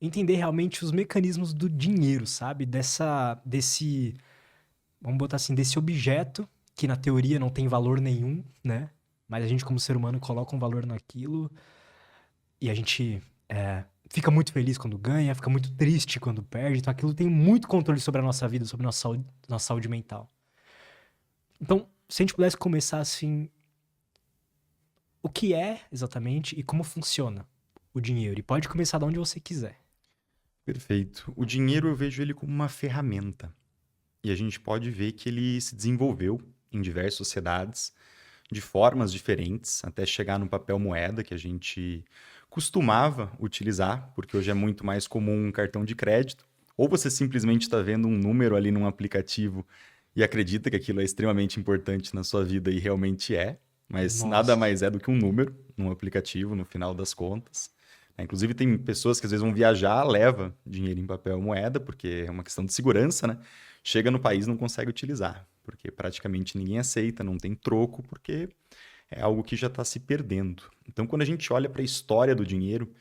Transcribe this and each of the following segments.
entender realmente os mecanismos do dinheiro, sabe? Vamos botar assim, desse objeto que na teoria não tem valor nenhum, né? Mas a gente como ser humano coloca um valor naquilo e a gente fica muito feliz quando ganha, fica muito triste quando perde. Então aquilo tem muito controle sobre a nossa vida, sobre a nossa saúde mental. Então, se a gente pudesse começar assim, o que é exatamente e como funciona o dinheiro? E pode começar de onde você quiser. Perfeito. O dinheiro eu vejo ele como uma ferramenta. E a gente pode ver que ele se desenvolveu em diversas sociedades, de formas diferentes, até chegar no papel moeda que a gente costumava utilizar, porque hoje é muito mais comum um cartão de crédito. Ou você simplesmente está vendo um número ali num aplicativo e acredita que aquilo é extremamente importante na sua vida e realmente é, mas nada Nossa. mais é do que um número num aplicativo, no final das contas. Inclusive, tem pessoas que às vezes vão viajar, leva dinheiro em papel moeda, porque é uma questão de segurança, né? Chega no país e não consegue utilizar, porque praticamente ninguém aceita, não tem troco, porque é algo que já está se perdendo. Então, quando a gente olha para a história do dinheiro,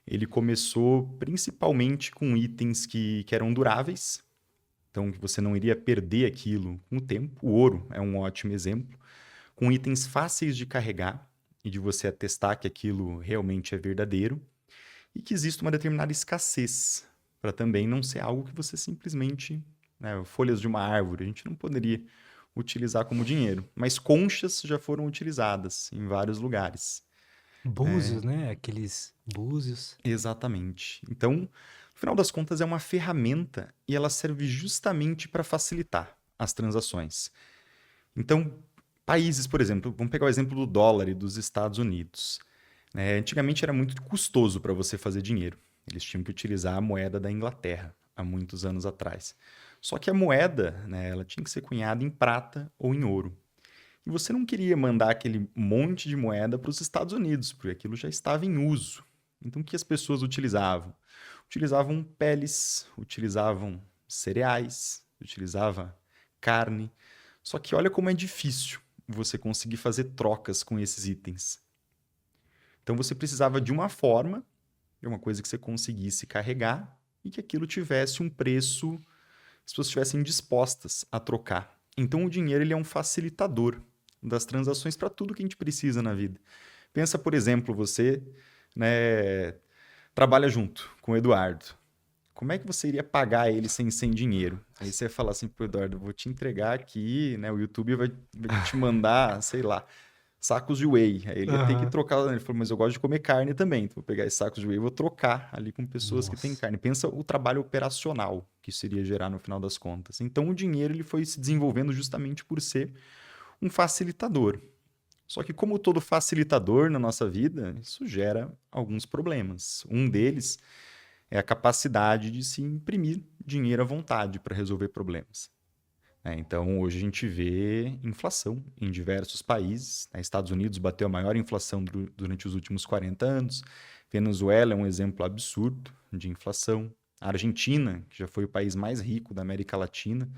ele começou principalmente com itens que eram duráveis, então que você não iria perder aquilo com o tempo. O ouro é um ótimo exemplo, com itens fáceis de carregar e de você atestar que aquilo realmente é verdadeiro, e que existe uma determinada escassez, para também não ser algo que você simplesmente, né, folhas de uma árvore, a gente não poderia utilizar como dinheiro, mas conchas já foram utilizadas em vários lugares. Búzios, né? Aqueles búzios. Exatamente. Então, no final das contas, é uma ferramenta e ela serve justamente para facilitar as transações. Então, países, por exemplo, vamos pegar o exemplo do dólar e dos Estados Unidos. Antigamente era muito custoso para você fazer dinheiro. Eles tinham que utilizar a moeda da Inglaterra, há muitos anos atrás. Só que a moeda, né, ela tinha que ser cunhada em prata ou em ouro. E você não queria mandar aquele monte de moeda para os Estados Unidos, porque aquilo já estava em uso. Então, o que as pessoas utilizavam? Utilizavam peles, utilizavam cereais, utilizava carne. Só que olha como é difícil você conseguir fazer trocas com esses itens. Então você precisava de uma forma, de uma coisa que você conseguisse carregar e que aquilo tivesse um preço, as pessoas estivessem dispostas a trocar. Então o dinheiro ele é um facilitador das transações para tudo que a gente precisa na vida. Pensa, por exemplo, você, né, trabalha junto com o Eduardo. Como é que você iria pagar ele sem dinheiro? Aí você ia falar assim pro Eduardo, vou te entregar aqui, né? O YouTube vai te mandar, sei lá, sacos de whey. Aí ele ia ter que Aham. trocar. Ele falou, mas eu gosto de comer carne também. Então, vou pegar esses sacos de whey e vou trocar ali com pessoas que têm Nossa. carne. Pensa o trabalho operacional que isso iria gerar no final das contas. Então, o dinheiro ele foi se desenvolvendo justamente por ser um facilitador. Só que, como todo facilitador na nossa vida, isso gera alguns problemas. Um deles é a capacidade de se imprimir dinheiro à vontade para resolver problemas. Então, hoje a gente vê inflação em diversos países. Estados Unidos bateu a maior inflação durante os últimos 40 anos. Venezuela é um exemplo absurdo de inflação. A Argentina, que já foi o país mais rico da América Latina,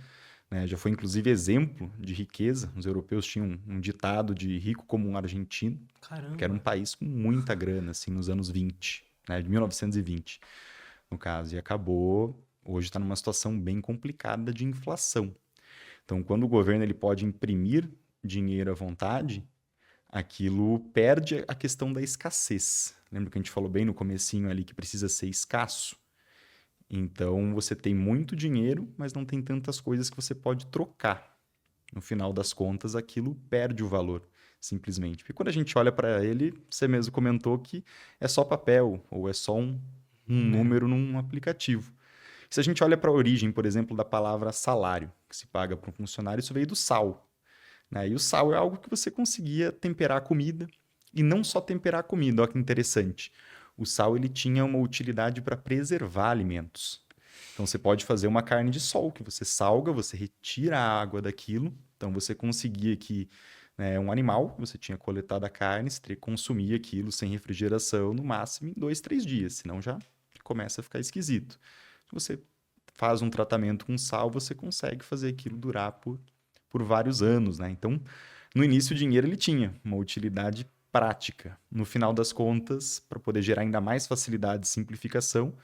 né, já foi inclusive exemplo de riqueza. Os europeus tinham um ditado de rico como um argentino, que era um Caramba. país com muita grana, assim, nos anos 20, né, de 1920, no caso. E acabou, hoje está numa situação bem complicada de inflação. Então, quando o governo ele pode imprimir dinheiro à vontade, aquilo perde a questão da escassez. Lembra que a gente falou bem no comecinho ali que precisa ser escasso? Então, você tem muito dinheiro, mas não tem tantas coisas que você pode trocar. No final das contas, aquilo perde o valor, simplesmente. Porque quando a gente olha para ele, você mesmo comentou que é só papel ou é só um Número. número num aplicativo. Se a gente olha para a origem, por exemplo, da palavra salário, que se paga para um funcionário, isso veio do sal. Né? E o sal é algo que você conseguia temperar a comida, e não só temperar a comida, olha que interessante. O sal ele tinha uma utilidade para preservar alimentos. Então você pode fazer uma carne de sol, que você salga, você retira a água daquilo, então você conseguia que, né, um animal, você tinha coletado a carne, você consumia aquilo sem refrigeração no máximo em 2, 3 dias, senão já começa a ficar esquisito. Se você faz um tratamento com sal, você consegue fazer aquilo durar por vários anos, né? Então, no início, o dinheiro ele tinha uma utilidade prática. No final das contas, para poder gerar ainda mais facilidade e simplificação,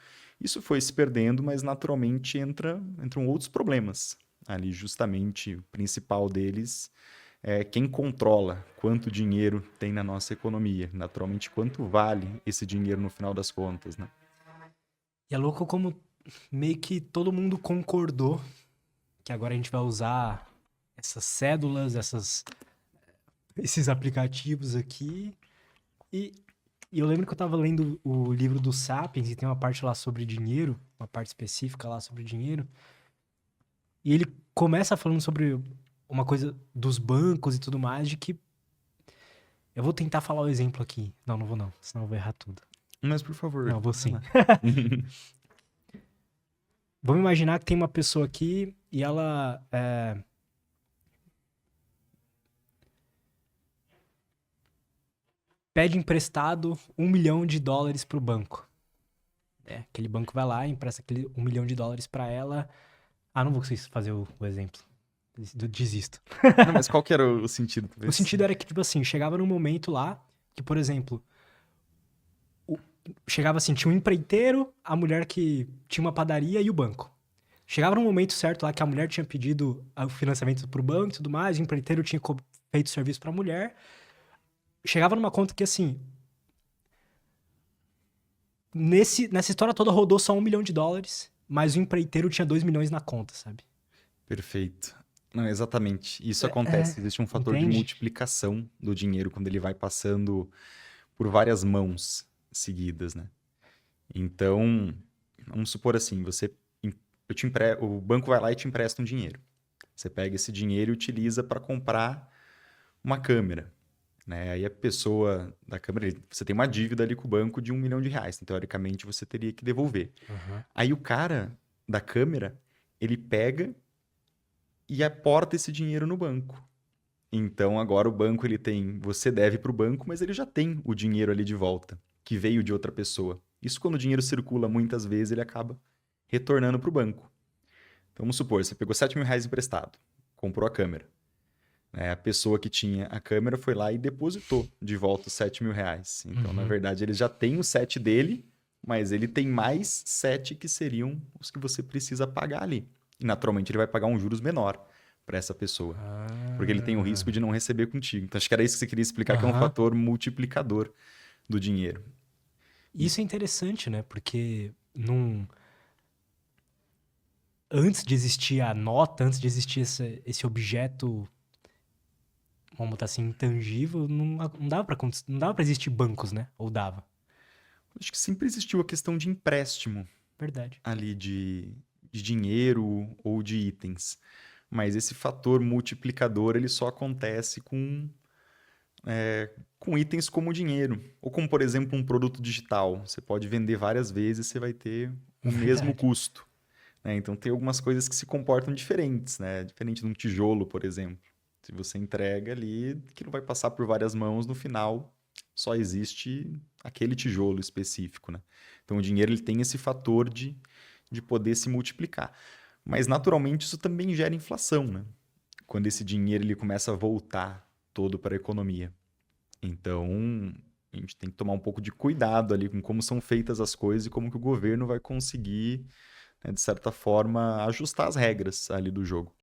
Isso foi se perdendo, mas naturalmente entram outros problemas. Ali, justamente, o principal deles é quem controla quanto dinheiro tem na nossa economia. Naturalmente, quanto vale esse dinheiro no final das contas, né? E é louco como meio que todo mundo concordou que agora a gente vai usar essas cédulas, esses aplicativos aqui. E, e eu lembro que eu tava lendo o livro do Sapiens e tem uma parte lá sobre dinheiro, uma parte específica lá sobre dinheiro. E ele começa falando sobre uma coisa dos bancos e tudo mais, de que. Eu vou tentar falar o exemplo aqui. Não, não vou não, senão eu vou errar tudo. Mas, por favor, Não, vou vai sim. lá. Vamos imaginar que tem uma pessoa aqui e ela pede emprestado US$ 1 milhão pro banco. Aquele banco vai lá e empresta aquele US$ 1 milhão pra ela. Ah, não vou conseguir fazer o exemplo. Desisto. Não, mas qual que era o sentido? O sentido era que, tipo assim, chegava num momento lá que, por exemplo, chegava assim, tinha um empreiteiro, a mulher que tinha uma padaria e o banco. Chegava num momento certo lá que a mulher tinha pedido o financiamento pro banco e tudo mais, o empreiteiro tinha feito serviço pra mulher. Chegava numa conta que, assim, nessa história toda rodou só US$ 1 milhão, mas o empreiteiro tinha 2 milhões na conta, sabe? Perfeito. Não, exatamente. Isso acontece. Existe um fator de Entende? multiplicação do dinheiro quando ele vai passando por várias mãos seguidas, né? Então, vamos supor assim, o banco vai lá e te empresta um dinheiro. Você pega esse dinheiro e utiliza para comprar uma câmera, né? Aí a pessoa da câmera, você tem uma dívida ali com o banco de R$ 1 milhão. Então, teoricamente, você teria que devolver. Uhum. Aí o cara da câmera, ele pega e aporta esse dinheiro no banco. Então agora o banco você deve para o banco, mas ele já tem o dinheiro ali de volta, que veio de outra pessoa. Isso quando o dinheiro circula muitas vezes, ele acaba retornando para o banco. Então vamos supor, você pegou R$ 7 mil emprestado, comprou a câmera. Né? A pessoa que tinha a câmera foi lá e depositou de volta os R$ 7 mil. Então, na verdade, ele já tem o 7 dele, mas ele tem mais 7 que seriam os que você precisa pagar ali. E naturalmente ele vai pagar um juros menor para essa pessoa. Porque ele tem o risco de não receber contigo. Então, acho que era isso que você queria explicar, que é um Aham. fator multiplicador do dinheiro. Isso é interessante, né? Porque antes de existir a nota, antes de existir esse objeto, vamos botar assim, intangível, não dava pra existir bancos, né? Ou dava? Acho que sempre existiu a questão de empréstimo Verdade. ali de dinheiro ou de itens. Mas esse fator multiplicador ele só acontece com itens como dinheiro. Ou como, por exemplo, um produto digital. Você pode vender várias vezes, você vai ter o mesmo Verdade. custo. Né? Então, tem algumas coisas que se comportam diferentes. Né? Diferente de um tijolo, por exemplo. Se você entrega ali, que não vai passar por várias mãos, no final só existe aquele tijolo específico. Né? Então, o dinheiro ele tem esse fator de poder se multiplicar. Mas, naturalmente, isso também gera inflação, né? Quando esse dinheiro ele começa a voltar todo para a economia. Então, a gente tem que tomar um pouco de cuidado ali com como são feitas as coisas e como que o governo vai conseguir, né, de certa forma, ajustar as regras ali do jogo.